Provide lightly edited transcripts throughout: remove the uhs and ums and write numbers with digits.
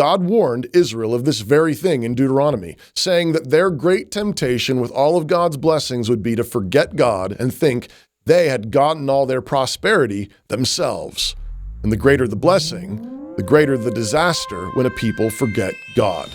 God warned Israel of this very thing in Deuteronomy, saying that their great temptation with all of God's blessings would be to forget God and think they had gotten all their prosperity themselves. And the greater the blessing, the greater the disaster when a people forget God.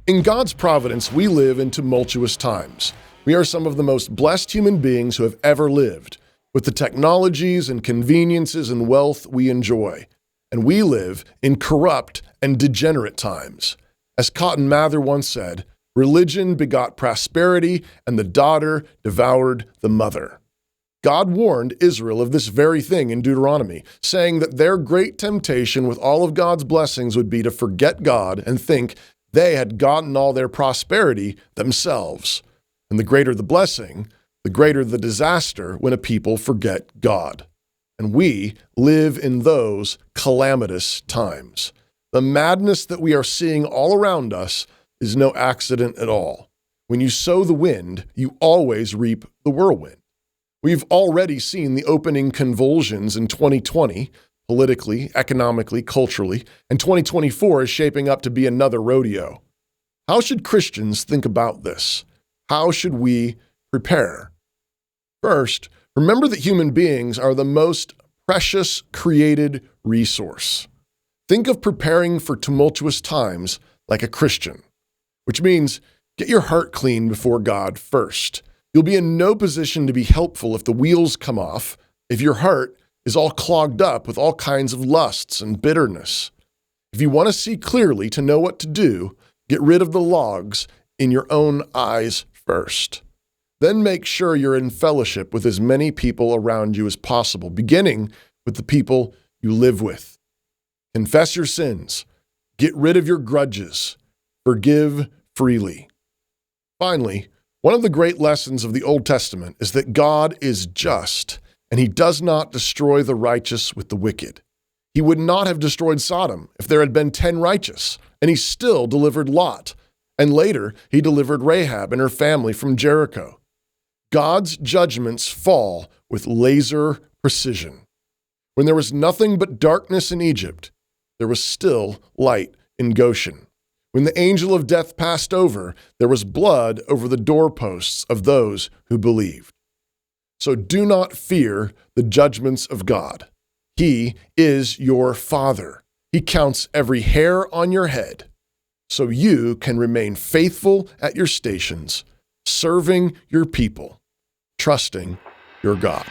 In God's providence, we live in tumultuous times. We are some of the most blessed human beings who have ever lived, with the technologies and conveniences and wealth we enjoy. And we live in corrupt and degenerate times. As Cotton Mather once said, religion begot prosperity, and the daughter devoured the mother. God warned Israel of this very thing in Deuteronomy, saying that their great temptation with all of God's blessings would be to forget God and think they had gotten all their prosperity themselves. And the greater the blessing, the greater the disaster when a people forget God. And we live in those calamitous times. The madness that we are seeing all around us is no accident at all. When you sow the wind, you always reap the whirlwind. We've already seen the opening convulsions in 2020, politically, economically, culturally, and 2024 is shaping up to be another rodeo. How should Christians think about this? How should we prepare? First, remember that human beings are the most precious created resource. Think of preparing for tumultuous times like a Christian, which means get your heart clean before God first. You'll be in no position to be helpful if the wheels come off, if your heart is all clogged up with all kinds of lusts and bitterness. If you want to see clearly to know what to do, get rid of the logs in your own eyes first. Then make sure you're in fellowship with as many people around you as possible, beginning with the people you live with. Confess your sins. Get rid of your grudges. Forgive freely. Finally, one of the great lessons of the Old Testament is that God is just, and he does not destroy the righteous with the wicked. He would not have destroyed Sodom if there had been 10 righteous, and he still delivered Lot. And later, he delivered Rahab and her family from Jericho. God's judgments fall with laser precision. When there was nothing but darkness in Egypt, there was still light in Goshen. When the angel of death passed over, there was blood over the doorposts of those who believed. So do not fear the judgments of God. He is your Father. He counts every hair on your head, so you can remain faithful at your stations, serving your people, trusting your God.